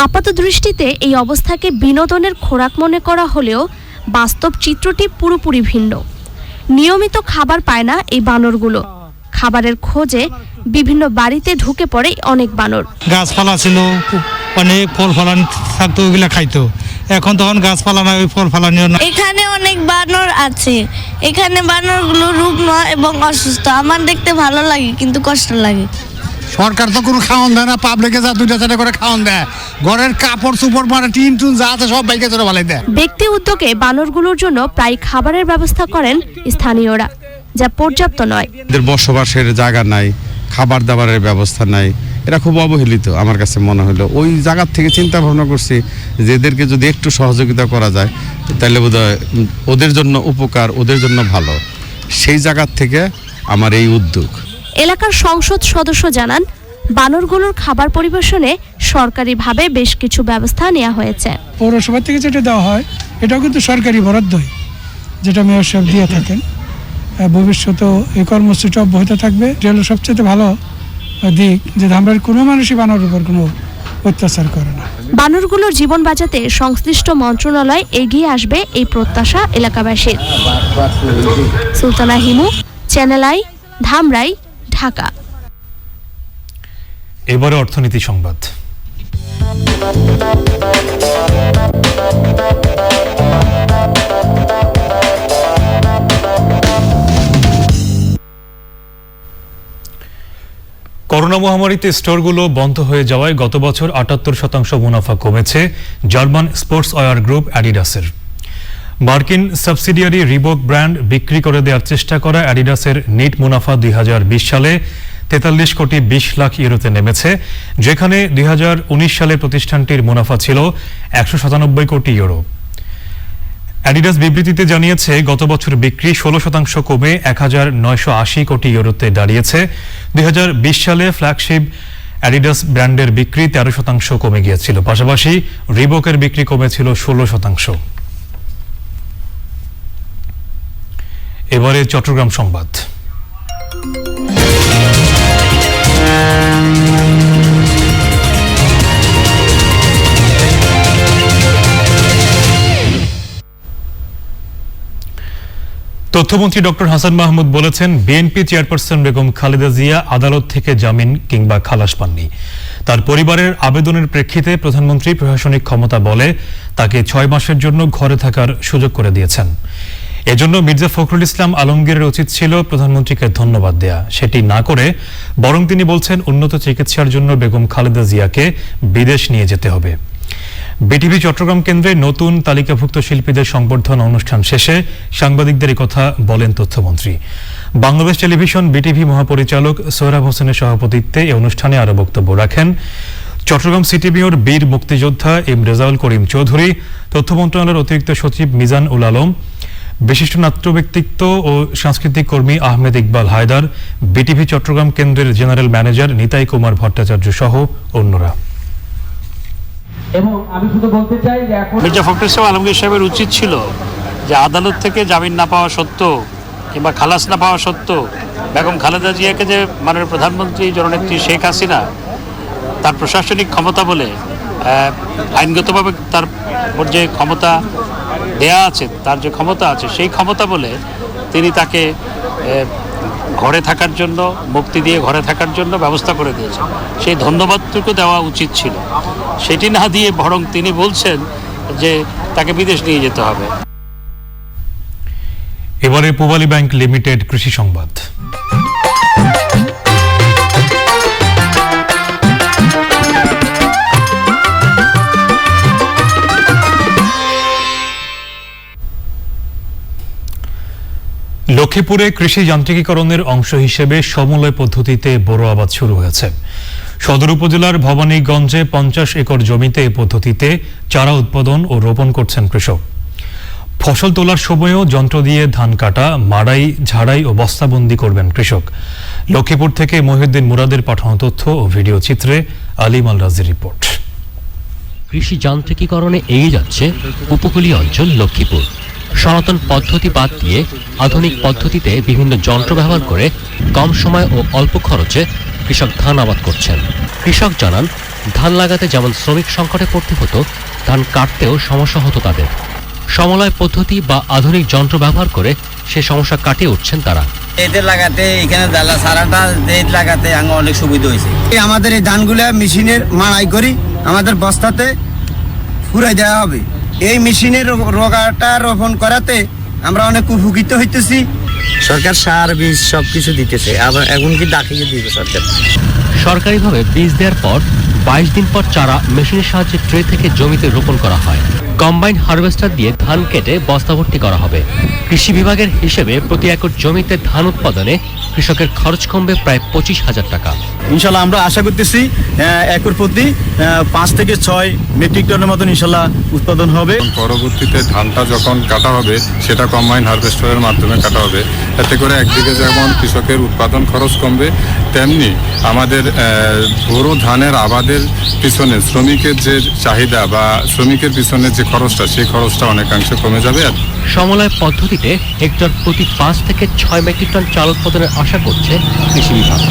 আপাত দৃষ্টিতে এই অবস্থাকে বিনোদনের খোরাক মনে করা হলেও বাস্তব চিত্রটি পুরোপুরি ভিন্ন। নিয়মিত খাবার পায় না এই বানরগুলো। খাবারের খোঁজে বিভিন্ন বাড়িতে ঢুকে পড়ে অনেক বানর। গাছপালা ছিল, অনেক ফল ফলানি থাকতো, ওইগুলা খাইতো। এখন তখন গাছপালা নাই, ওই ফল ফলানিও না। এখানে অনেক বানর আছে। এখানে বানরগুলো রুগ্ন এবং অসুস্থ। আমার দেখতে ভালো লাগে কিন্তু কষ্ট লাগে। সরকার তো কোনো খাওয়ান দেয় না, পাবলিকে যা 2-4টা করে খাওয়ান দেয়। ঘরের কাপড় চোপড় মানে টিন টুন যা আছে সব বাইকে চলে ভালাই দেয়। ব্যক্তি উদ্যোগে বানরগুলোর জন্য প্রায় খাবারের ব্যবস্থা করেন স্থানীয়রা, যা পর্যাপ্ত নয়। এদের বসবাসের জায়গা নাই, খাবার দাবারের ব্যবস্থা নাই, এরা খুব অবহেলিত আমার কাছে মনে হলো। ওই জায়গার থেকে চিন্তা ভাবনা করছি যে এদেরকে যদি একটু সহযোগিতা করা যায় তাহলে বোধহয় ওদের জন্য উপকার, ওদের জন্য ভালো। সেই জায়গার থেকে আমার এই উদ্যোগ। এলাকার সংসদ সদস্য জানান, বানরগুলোর খাবার পরিবেশনে সরকারিভাবে বেশ কিছু ব্যবস্থা নেওয়া হয়েছে। পৌরসভা থেকে যেটা দেওয়া হয় এটাও কিন্তু সরকারি বরাদ্দই, যেটা মেয়র সাহেব দিয়ে থাকেন। ভবিষ্যতেও এই কর্মসূচিটা অব্যাহত থাকবে। এটা হলো সবচেয়ে ভালো দিক যে ধামরাইয়ের কোনো মানুষই বানরের উপর কোনো অত্যাচার করে না। বানরগুলোর জীবন বাঁচাতে সংশ্লিষ্ট মন্ত্রণালয় এগিয়ে আসবে এই প্রত্যাশা এলাকাবাসীর। Sultana Himu, channel I, Dhamrai, Dhaka. এবারে অর্থনীতি সংবাদ। করোনা মহামারীতে স্টোরগুলো বন্ধ হয়ে যাওয়ায় গত বছর ৭৮% মুনাফা কমেছে জার্মান স্পোর্টস ওয়্যার গ্রুপ অ্যাডিডাসের। মার্কিন সাবসিডিয়ারি রিবক ব্র্যান্ড বিক্রি করে দেওয়ার চেষ্টা করা অ্যাডিডাসের নেট মুনাফা ২০২০ সালে ৪৩ কোটি ২০ লাখ ইউরোতে নেমেছে, যেখানে ২০১৯ সালে প্রতিষ্ঠানটির মুনাফা ছিল ১৯৭ কোটি ইউরো। অ্যাডিডাস বিবৃতিতে জানিয়েছে গত বছর বিক্রি ১৬% কমে ১৯৮০ কোটি ইউরোতে দাঁড়িয়েছে। ২০২০ সালে ফ্ল্যাগশিপ অ্যাডিডাস ব্র্যান্ডের বিক্রি ১৩% কমে গিয়েছিল, পাশাপাশি রিবকের বিক্রি কমেছিল ১৬%। এবারে চট্টগ্রাম সংবাদ। তথ্যমন্ত্রী ডক্টর হাসান মাহমুদ বলেছেন, বিএনপি চেয়ারপারসন বেগম খালেদা জিয়া আদালত থেকে জামিন কিংবা খালাস পাননি। তার পরিবারের আবেদনের প্রেক্ষিতে প্রধানমন্ত্রী প্রশাসনিক ক্ষমতা বলে তাকে ৬ মাসের জন্য ঘরে থাকার সুযোগ করে দিয়েছেন। এজন্য মির্জা ফখরুল ইসলাম আলমগীরের উচিত ছিল প্রধানমন্ত্রীকে ধন্যবাদ দেয়া। সেটি না করে বরং তিনি বলছেন উন্নত চিকিৎসার জন্য বেগম খালেদা জিয়াকে বিদেশ নিয়ে যেতে হবে। বিটিভি চট্টগ্রাম কেন্দ্রে নতুন তালিকাভুক্ত শিল্পীদের সংবর্ধনা অনুষ্ঠান শেষে সাংবাদিকদের কথা বলেন তথ্যমন্ত্রী। বাংলাদেশ টেলিভিশন বিটিভি মহাপরিচালক সোহরাব হোসেনের সভাপতিত্বে এই অনুষ্ঠানে আরো বক্তব্য রাখেন চট্টগ্রাম সিটি মেয়র বীর মুক্তিযোদ্ধা এম রেজাউল করিম চৌধুরী, তথ্য মন্ত্রণালয়ের অতিরিক্ত সচিব মিজান উল আলম, বিশিষ্ট নাট্য ব্যক্তিত্ব ও সাংস্কৃতিক কর্মী আহমেদ ইকবাল হায়দার, বিটিভি চট্টগ্রাম কেন্দ্রের জেনারেল ম্যানেজার নিতাই কুমার ভট্টাচার্য সহ অন্যরা। এবং আমি শুধু বলতে চাই যে এখন মির্জা ফখরুল ইসলাম আলমগীর সাহেবের উচিত ছিল যে আদালত থেকে জামিন না পাওয়া সত্ত্বেও কিংবা খালাস না পাওয়া সত্ত্বেও বেগম খালেদা জিয়াকে যে মাননীয় প্রধানমন্ত্রী জননেত্রী শেখ হাসিনা তার প্রশাসনিক ক্ষমতা বলে আইনগতভাবে তার যে ক্ষমতা দেয়া আছে, তার যে ক্ষমতা আছে সেই ক্ষমতা বলে তিনি তাকে ঘরে থাকার জন্য, মুক্তি দিয়ে ঘরে থাকার জন্য ব্যবস্থা করে দিয়েছেন। সেই ধন্যবাদটুকু দেওয়া উচিত ছিল, সেটি না দিয়ে বরং তিনি বলছেন যে তাকে বিদেশ নিয়ে যেতে হবে। এবারে পূবালী ব্যাংক লিমিটেড কৃষি সংবাদ। লক্ষ্মীপুরে কৃষি যান্ত্রিকীকরণের অংশ হিসেবে সমলয় পদ্ধতিতে বোরো আবাদ শুরু হয়েছে। সদর উপজেলার ভবানীগঞ্জে 50 একর জমিতে এই পদ্ধতিতে চারা উৎপাদন ও রোপণ করছেন কৃষক। ফসল তোলার সময়ও যন্ত্র দিয়ে ধান কাটা, মাড়াই, ঝাড়াই ও বস্তাবন্দি করবেন কৃষক। লক্ষ্মীপুর থেকে মহিউদ্দিন মুরাদের পাঠানো তথ্য ও ভিডিও চিত্রে আলিম আল রাজির রিপোর্ট। কৃষি যান্ত্রিকীকরণে এগিয়ে যাচ্ছে উপকূলীয় অঞ্চল লক্ষ্মীপুর। সনাতন পদ্ধতি বাদ দিয়ে আধুনিক পদ্ধতিতে বিভিন্ন যন্ত্র ব্যবহার করে কম সময় ও অল্প খরচে কৃষক ধান আবাদ করছেন। কৃষক জানান, ধান লাগাতে যেমন শ্রমিক সংকটে পড়তে হতো, ধান কাটতেও সমস্যা হতো তাদের। সমলয় পদ্ধতি বা আধুনিক যন্ত্র ব্যবহার করে সে সমস্যা কাটিয়ে উঠছেন তারা। এদের লাগাতে এখানে সারাটা লাগাতে অনেক সুবিধা হয়েছে। আমাদের এই ধানগুলো মেশিনের মাড়াই করি, আমাদের বস্তাতে ফুরাই দেওয়া হবে। এই মেশিনের রোগাটা রোপণ করাতে আমরা অনেক উপকৃত হইতেছি। সরকার সার বীজ সবকিছু দিতেছে, আবার এখন কি ডাকিয়ে দিবে সরকার। সরকারিভাবে বীজ দেওয়ার পর 22 দিন পর চারা মেশিনের সাহায্যে ট্রে থেকে জমিতে রোপণ করা হয়। কম্বাইন হারভেস্টার দিয়ে ধান কেটে বস্তা ভর্তি করা হবে। কৃষি বিভাগের হিসেবে প্রতি একর জমিতে ধান উৎপাদনে কৃষকের খরচ কমবে প্রায় 25,000 টাকা। ইনশাল্লাহ আমরা আশা করতেছি একর প্রতি 5 থেকে 6 মেট্রিক টনের মতন ইনশাল্লাহ উৎপাদন হবে। পরবর্তীতে ধানটা যখন কাটা হবে সেটা কম্বাইন হারভেস্টারের মাধ্যমে কাটা হবে। এতে করে একদিকে যেমন কৃষকের উৎপাদন খরচ কমবে, তেমনি আমাদের বোরো ধানের আবাদের পিছনে শ্রমিকের যে চাহিদা বা শ্রমিকের পিছনে যে খরচটা, সেই খরচটা অনেকাংশে কমে যাবে। সমলয় পদ্ধতিতে হেক্টর প্রতি 5 থেকে 6 মেট্রিক টন চাল উৎপাদনের আশা করছে কৃষি বিভাগ।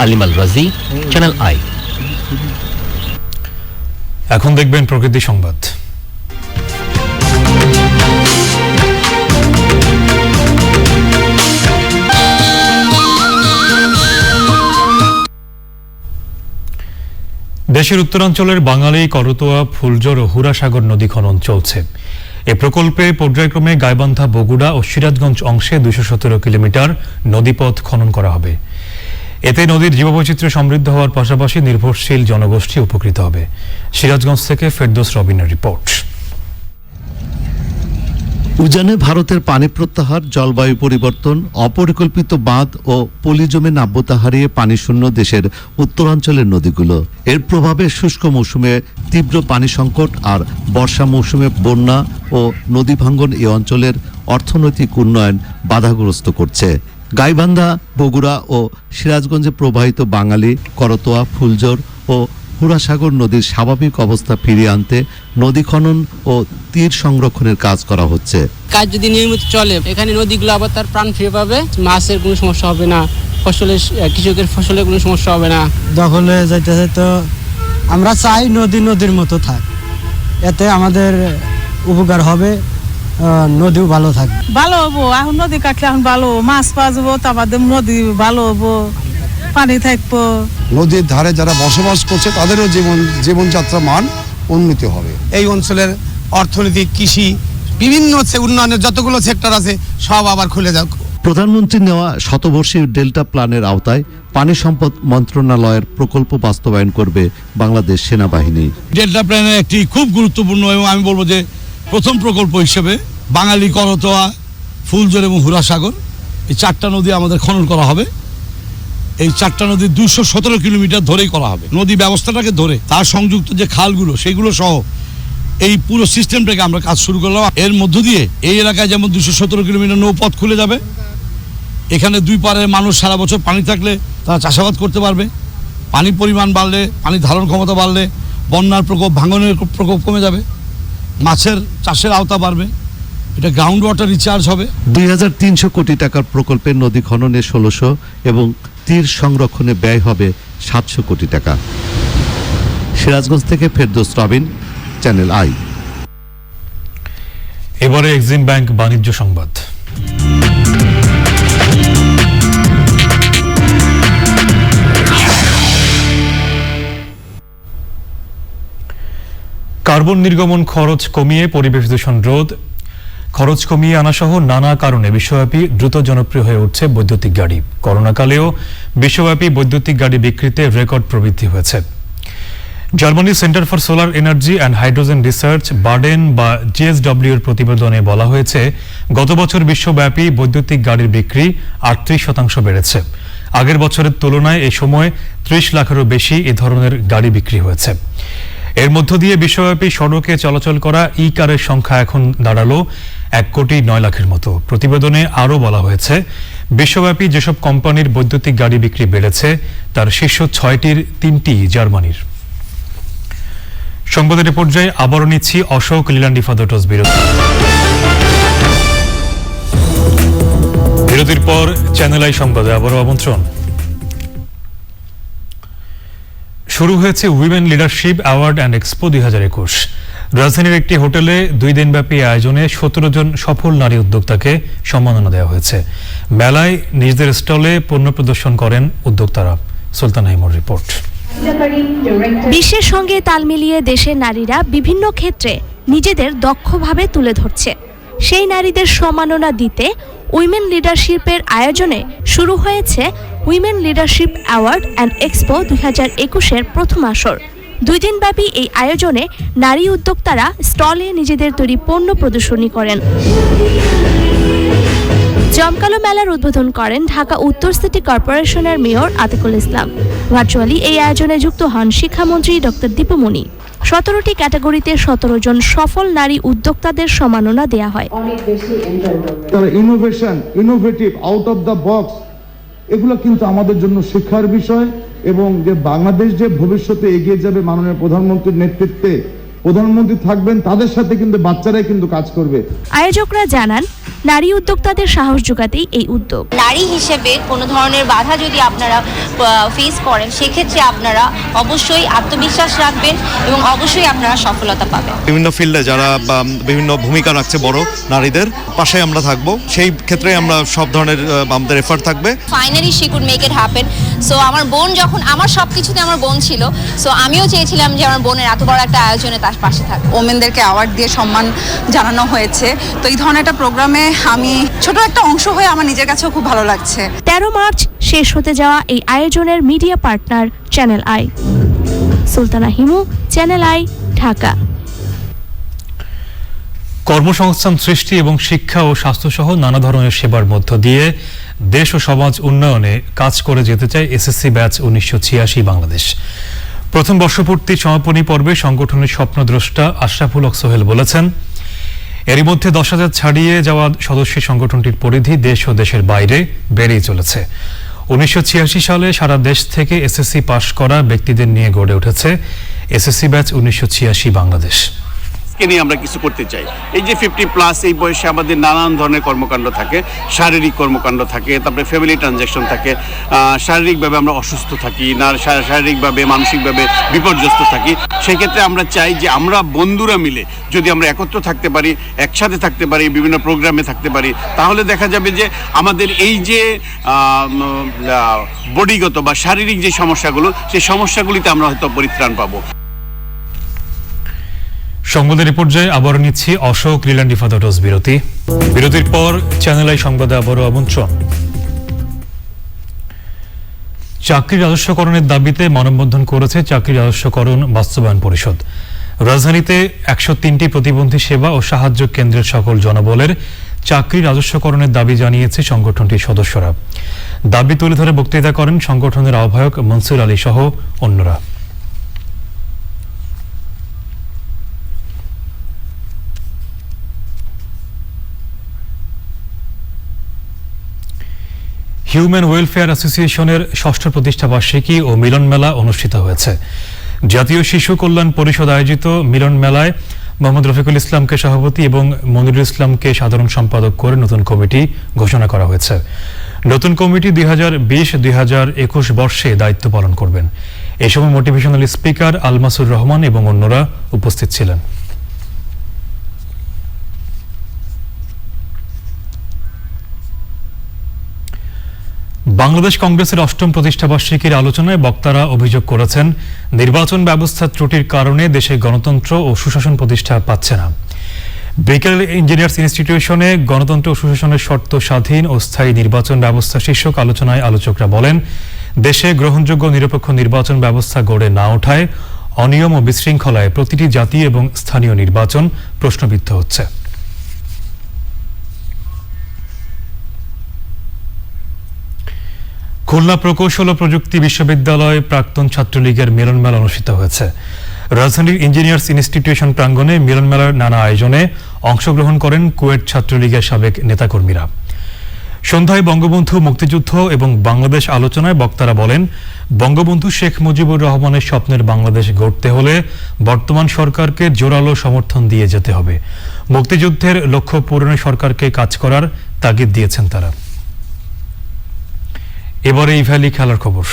আলিমাল রাজি, চ্যানেল আই। এখন দেখবেন প্রকৃতি সংবাদ। দেশের উত্তরাঞ্চলের বাঙালি, করতোয়া, ফুলজোর ও হুরাসাগর নদী খনন চলছে। এ প্রকল্পে পর্যায়ক্রমে গাইবান্ধা, বগুড়া ও সিরাজগঞ্জ অংশে 217 কিলোমিটার নদীপথ খনন করা হবে। এতে নদীর জীববৈচিত্র্য সমৃদ্ধ হওয়ার পাশাপাশি নির্ভরশীল জনগোষ্ঠী উপকৃত হবে। সিরাজগঞ্জ থেকে ফেরদৌস রবিনের রিপোর্ট। উজানে ভারতের পানি প্রত্যাহার, জলবায়ু পরিবর্তন, অপরিকল্পিত বাঁধ ও পলিজমে নাব্যতা হারিয়ে পানিশূন্য দেশের উত্তরাঞ্চলের নদীগুলো। এর প্রভাবে শুষ্ক মৌসুমে তীব্র পানি সংকট আর বর্ষা মৌসুমে বন্যা ও নদী ভাঙ্গন এ অঞ্চলের অর্থনৈতিক উন্নয়ন বাধাগ্রস্ত করছে। গাইবান্ধা, বগুড়া ও সিরাজগঞ্জে প্রবাহিত বাঙালি, করতোয়া, ফুলজোর ও হুরাসাগর নদীর স্বাভাবিক অবস্থা ফিরিয়ে আনতে নদী খনন ও তীর সংরক্ষণের কাজ করা হচ্ছে। কাজ যদি নিয়মিত চলে, এখানে নদীগুলো আবার তার প্রাণ ফিরে পাবে, মাছের কোনো সমস্যা হবে না, কৃষকের ফসলের কোনো সমস্যা হবে না। দখলে যাইতেছে তো আমরা চাই নদীর মতো থাক, এতে আমাদের উপকার হবে, নদীও ভালো থাকবে। ভালো হবো, এখন নদী কাটলে এখন ভালো মাছ পাওয়া যাবো, তারপর নদী ভালো হবো, পানি থাকবো। নদীর ধারে যারা বসবাস করছে তাদেরও জীবনযাত্রা মান উন্নতি হবে। এই অঞ্চলের অর্থনীতি, কৃষি, বিভিন্ন উন্নয়নের যতগুলো সেক্টর আছে সব আবার খুলে যাক। প্রধানমন্ত্রীর নেওয়া শতবর্ষী ডেল্টা প্ল্যানের আওতায় পানি সম্পদ মন্ত্রণালয়ের প্রকল্প বাস্তবায়ন করবে বাংলাদেশ সেনাবাহিনী। ডেল্টা প্ল্যানের একটি খুব গুরুত্বপূর্ণ এবং আমি বলবো যে প্রথম প্রকল্প হিসেবে বাঙালি, করতোয়া, ফুলজোর এবং হুরাসাগর এই 4টা নদী আমাদের খনন করা হবে। এই 4টা নদী 217 কিলোমিটার ধরেই করা হবে। নদী ব্যবস্থাটাকে ধরে তার সংযুক্ত যে খালগুলো সেগুলো সহ এই পুরো সিস্টেমটাকে আমরা কাজ শুরু করলাম। এর মধ্য দিয়ে এই এলাকায় যেমন 217 কিলোমিটার নৌপথ খুলে যাবে, এখানে দুই পারের মানুষ সারা বছর পানি থাকলে তারা চাষাবাদ করতে পারবে। পানির পরিমাণ বাড়লে, পানি ধারণ ক্ষমতা বাড়লে বন্যার প্রকোপ, ভাঙনের প্রকোপ কমে যাবে, মাছের চাষের আওতা বাড়বে, এটা গ্রাউন্ড ওয়াটার রিচার্জ হবে। 2300 কোটি টাকার প্রকল্পে নদী খননে 1600 এবং তীর সংরক্ষণে ব্যয় হবে 700 কোটি টাকা। সিরাজগঞ্জ থেকে ফেরদৌস রবিন, চ্যানেল আই। এবারে এক্সিম ব্যাংক বাণিজ্য সংবাদ। কার্বন নির্গমন খরচ কমিয়ে পরিবেশ দূষণ রোধ, খরচ কমিয়ে আনা সহ নানা কারণে বিশ্বব্যাপী দ্রুত জনপ্রিয় হয়ে উঠছে বৈদ্যুতিক গাড়ি। করোনাকালেও বিশ্বব্যাপী বৈদ্যুতিক গাড়ি বিক্রিতে রেকর্ড প্রবৃদ্ধি হয়েছে। জার্মানির centre for solar energy and hydrogen research burden বা জিএসডব্লিউ এর প্রতিবেদনে বলা হয়েছে, গত বছর বিশ্বব্যাপী বৈদ্যুতিক গাড়ির বিক্রি 38% বেড়েছে। আগের বছরের তুলনায় এ সময় 30 লাখেরও বেশি এ ধরনের গাড়ি বিক্রি হয়েছে। এর মধ্য দিয়ে বিশ্বব্যাপী সড়কে চলাচল করা ই কারের সংখ্যা এখন দাঁড়ালো 1,09,00,000 মতো। প্রতিবেদনে আরও বলা হয়েছে, বিশ্বব্যাপী যেসব কোম্পানির বৈদ্যুতিক গাড়ি বিক্রি বেড়েছে তার শীর্ষ 6টির 3টি জার্মানির। সংবাদের পর্যায়ে আবারও নিচ্ছি অশোক লিলান্ডি ফাদোটস বিরতির পর চ্যানেল আই সংবাদে আবারও আমন্ত্রণ। শুরু হয়েছে women leadership award and expo 2021। রাজধানীর একটি হোটেলে 2 দিনব্যাপী আয়োজনে 17 জন সফল নারী উদ্যোক্তাকে সম্মাননা দেওয়া হয়েছে। মেলায় নিজেদের স্টলে পণ্য প্রদর্শন করেন উদ্যোক্তারা। সুলতান হাইমুর রিপোর্ট। বিশ্বের সঙ্গে তাল মিলিয়ে দেশের নারীরা বিভিন্ন ক্ষেত্রে নিজেদের দক্ষভাবে তুলে ধরছে। সেই নারীদের সম্মাননা দিতে উইমেন লিডারশিপের আয়োজনে শুরু হয়েছে women leadership award and expo 2021-এর প্রথম আসর। 2 দিনব্যাপী এই আয়োজনে নারী উদ্যোক্তারা স্টলে নিজেদের তৈরি পণ্য প্রদর্শনী করেন। জমকালো মেলার উদ্বোধন করেন ঢাকা উত্তর সিটি কর্পোরেশনের মেয়র আতিকুল ইসলাম। ভার্চুয়ালি এই আয়োজনে যুক্ত হন শিক্ষামন্ত্রী ডক্টর দীপুমণি। 17টি ক্যাটাগরিতে 17 জন সফল নারী উদ্যোক্তাদের সম্মাননা দেয়া হয়। Innovation, innovative, out of the box, এগুলো কিন্তু আমাদের জন্য শিক্ষার বিষয় এবং যে বাংলাদেশ যে ভবিষ্যতে এগিয়ে যাবে মাননীয় প্রধানমন্ত্রীর নেতৃত্বে, প্রধানমন্ত্রী থাকবেন, তাদের সাথে কিন্তু বাচ্চারাই কিন্তু কাজ করবে। আয়োজকরা জানান, নারী উদ্যোক্তাদের সাহস যোগাতেই এই উদ্যোগ। নারী হিসেবে কোনো ধরনের বাধা যদি আপনারা ফেস করেন, সেক্ষেত্রে আপনারা অবশ্যই আত্মবিশ্বাস রাখবেন এবং অবশ্যই আপনারা সফলতা পাবেন। বিভিন্ন ফিল্ডে যারা বিভিন্ন ভূমিকা রাখছে বড় নারীদের পাশে আমরা থাকবো, সেই ক্ষেত্রে আমরা সব ধরনের আমাদের এফার্ট থাকবে। Finally she could make it happen. So আমার বোন যখন, আমার সব কিছুতে আমার বোন ছিল, সো আমিও চেয়েছিলাম যে আমার বোনের এত বড় একটা আয়োজনে তার পাশে থাকবে। ওমেনদেরকে অ্যাওয়ার্ড দিয়ে সম্মান জানানো হয়েছে, তো এই ধরনের একটা প্রোগ্রামে আমি ছোট একটা অংশ হয়ে আমার নিজের কাছেও খুব ভালো লাগছে। 13 মার্চ শেষ হতে যাওয়া এই আয়োজনের media partner channel I. Sultana Himu, channel I, Dhaka. কর্মসংস্থান সৃষ্টি এবং শিক্ষা ও স্বাস্থ্যসহ নানা ধরনের সেবার মধ্য দিয়ে দেশ ও সমাজ উন্নয়নে কাজ করে যেতে চায় এসএসসি ব্যাচ 1986 বাংলাদেশ। প্রথম বর্ষপূর্তির সমাপনী পর্বে সংগঠনের স্বপ্নদ্রষ্টা আশরাফুল হক সোহেল বলেছেন, এরই মধ্যে 10,000 ছাড়িয়ে যাওয়া সদস্যের সংগঠনটির পরিধি দেশ ও দেশের বাইরে বেড়েই চলেছে। 1986 সালে সারা দেশ থেকে এসএসসি পাশ করা ব্যক্তিদের নিয়ে গড়ে উঠেছে এসএসসি ব্যাচ 1986 বাংলাদেশ। নিয়ে আমরা কিছু করতে চাই। এই যে 50+ এই বয়সে আমাদের নানান ধরনের কর্মকাণ্ড থাকে, শারীরিক কর্মকাণ্ড থাকে, তারপরে ফ্যামিলি ট্রানজ্যাকশন থাকে, শারীরিকভাবে আমরা অসুস্থ থাকি, না শারীরিকভাবে মানসিকভাবে বিপর্যস্ত থাকি। সেই ক্ষেত্রে আমরা চাই যে আমরা বন্ধুরা মিলে যদি আমরা একত্র থাকতে পারি, একসাথে থাকতে পারি, বিভিন্ন প্রোগ্রামে থাকতে পারি, তাহলে দেখা যাবে যে আমাদের এই যে বডিগত বা শারীরিক যে সমস্যাগুলো, সেই সমস্যাগুলিতে আমরা হয়তো পরিত্রাণ পাবো। সংবাদের এই পর্যায়ে আবারও নিচ্ছি অশোক লিল্যান্ডি ফাদারস বিরতি। বিরতির পর চ্যানেল আই সংবাদে আবারও আমন্ত্রণ। চাকরি রাজস্বকরণের দাবিতে মানববন্ধন করেছে চাকরি রাজস্বকরণ বাস্তবায়ন পরিষদ। রাজধানীতে 103টি প্রতিবন্ধী সেবা ও সাহায্য কেন্দ্রের সকল জনবলের চাকরি রাজস্বকরণের দাবি জানিয়েছে সংগঠনটির সদস্যরা। দাবি তুলে ধরে বক্তৃতা করেন সংগঠনের আহ্বায়ক মনসুর আলী সহ অন্যরা। হিউম্যান ওয়েলফেয়ার অ্যাসোসিয়েশনের 6ষ্ঠ প্রতিষ্ঠাবার্ষিকী ও মিলন মেলা অনুষ্ঠিত হয়েছে। জাতীয় শিশু কল্যাণ পরিষদ আয়োজিত মিলন মেলায় মোহাম্মদ রফিকুল ইসলামকে সভাপতি এবং মনিরুল ইসলামকে সাধারণ সম্পাদক করে নতুন কমিটি ঘোষণা করা হয়েছে। নতুন কমিটি 2020-2021 বর্ষে দায়িত্ব পালন করবেন। এ সময় মোটিভেশনাল স্পিকার আলমাসুর রহমান এবং অন্যরা উপস্থিত ছিলেন। বাংলাদেশ কংগ্রেসের 8ম প্রতিষ্ঠাবার্ষিকীর আলোচনায় বক্তারা অভিযোগ করেছেন, নির্বাচন ব্যবস্থার ত্রুটির কারণে দেশে গণতন্ত্র ও সুশাসন প্রতিষ্ঠা পাচ্ছে না। ব্রিকেল ইঞ্জিনিয়ার্স ইনস্টিটিউশনে গণতন্ত্র ও সুশাসনের শর্ত স্বাধীন ও স্থায়ী নির্বাচন ব্যবস্থা শীর্ষক আলোচনায় আলোচকরা বলেন, দেশে গ্রহণযোগ্য নিরপেক্ষ নির্বাচন ব্যবস্থা গড়ে না ওঠায় অনিয়ম ও বিশৃঙ্খলায় প্রতিটি জাতি এবং স্থানীয় নির্বাচন প্রশ্নবিদ্ধ হচ্ছে। খুলনা প্রকৌশল ও প্রযুক্তি বিশ্ববিদ্যালয় প্রাক্তন ছাত্রলীগের মিলন মেলা অনুষ্ঠিত হয়েছে। রাজধানীর ইঞ্জিনিয়ার্স ইনস্টিটিউশন প্রাঙ্গণে মিলন মেলার নানা আয়োজনে অংশগ্রহণ করেন কুয়েট ছাত্রলীগের সাবেক নেতাকর্মীরা। সন্ধ্যায় বঙ্গবন্ধু, মুক্তিযুদ্ধ এবং বাংলাদেশ আলোচনায় বক্তারা বলেন, বঙ্গবন্ধু শেখ মুজিবুর রহমানের স্বপ্নের বাংলাদেশ গড়তে হলে বর্তমান সরকারকে জোরালো সমর্থন দিয়ে যেতে হবে। মুক্তিযুদ্ধের লক্ষ্য পূরণে সরকারকে কাজ করার তাগিদ দিয়েছেন তারা। এবারে এই ভ্যালি খেলার খবর।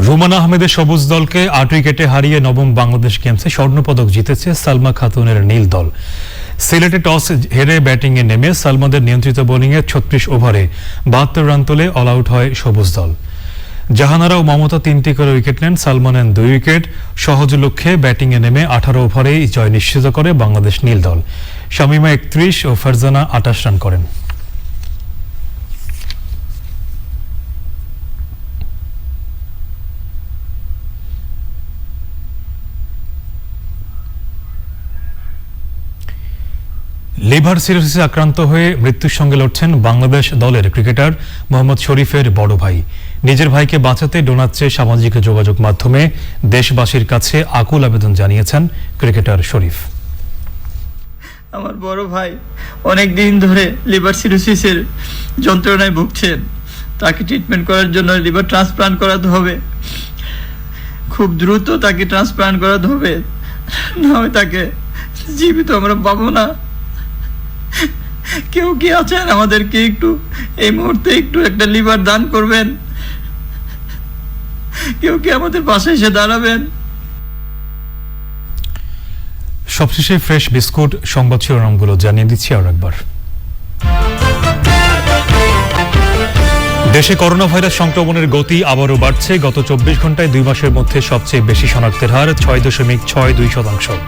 রুমান আহমেদের সবুজ দলকে 8 উইকেটে হারিয়ে নবম বাংলাদেশ গেমসে স্বর্ণপদক জিতেছে সালমা খাতুনের নীল দল। সিলেটে টস হেরে ব্যাটিংয়ে নেমে সালমাদের নিয়ন্ত্রিত বোলিংয়ে 36 ওভারে 72 রান তুলে অল আউট হয় সবুজ দল। জাহানারা ও মমতা 3টি করে উইকেট নেন, সালমান নেন 2 উইকেট। সহজ লক্ষ্যে ব্যাটিংয়ে নেমে 18 ওভারেই জয় নিশ্চিত করে বাংলাদেশ নীল দল। শামিমা 31 ও ফারজানা 28 রান করেন। লিভার সিরোসিসে আক্রান্ত হয়ে মৃত্যুর সঙ্গে লড়ছেন বাংলাদেশ দলের ক্রিকেটার মোহাম্মদ শরীফের বড় ভাই। নিজের ভাইকে বাঁচাতে ডোনার চেয়ে সামাজিক যোগাযোগ মাধ্যমে দেশবাসীর কাছে আকুল আবেদন জানিয়েছেন ক্রিকেটার শরীফ। আমার বড় ভাই অনেক দিন ধরে লিভার সিরোসিসের যন্ত্রণায় ভুগছেন। তাকে ট্রিটমেন্ট করার জন্য লিভার ট্রান্সপ্লান্ট করাতে হবে, খুব দ্রুত তাকে ট্রান্সপ্লান্ট করাতে হবে, না হয় তাকে জীবিত আমরা পাবো না। কেউ কি আছেন আমাদেরকে একটু এই মুহূর্তে একটু একটা লিভার দান করবেন? কেউ কি আমাদের পাশে এসে দাঁড়াবেন? সবশেষে ফ্রেশ বিস্কুট সংবাদ শিরোনামগুলো জানিয়ে দিচ্ছি আর একবার। দেশে করোনা ভাইরাস সংক্রমণের গতি আবারও বাড়ছে। গত 24 ঘন্টায় 2 মাসের মধ্যে সবচেয়ে বেশি শনাক্তের হার 6.62%।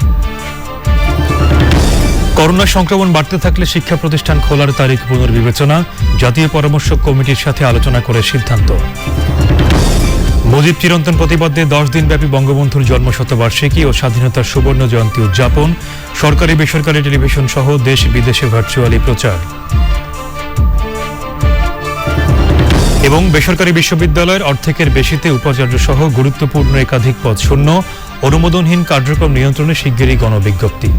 করোনা সংক্রমণ বাড়তে থাকলে শিক্ষা প্রতিষ্ঠান খোলার তারিখ পুনর্বিবেচনা, জাতীয় পরামর্শ কমিটির সাথে আলোচনা করে সিদ্ধান্ত। মুজিব চিরন্তন প্রতিবাদে 10 দিনব্যাপী বঙ্গবন্ধুর জন্মশতবার্ষিকী ও স্বাধীনতার সুবর্ণ জয়ন্তী উদযাপন, সরকারি বেসরকারি টেলিভিশন সহ দেশ বিদেশে ভার্চুয়ালি প্রচার। এবং বেসরকারি বিশ্ববিদ্যালয়ের অর্ধেকের বেশিতে উপাচার্য সহ গুরুত্বপূর্ণ একাধিক পদ শূন্য, অনুমোদনহীন কার্যক্রম নিয়ন্ত্রণে শিগগিরই গণবিজ্ঞপ্তি।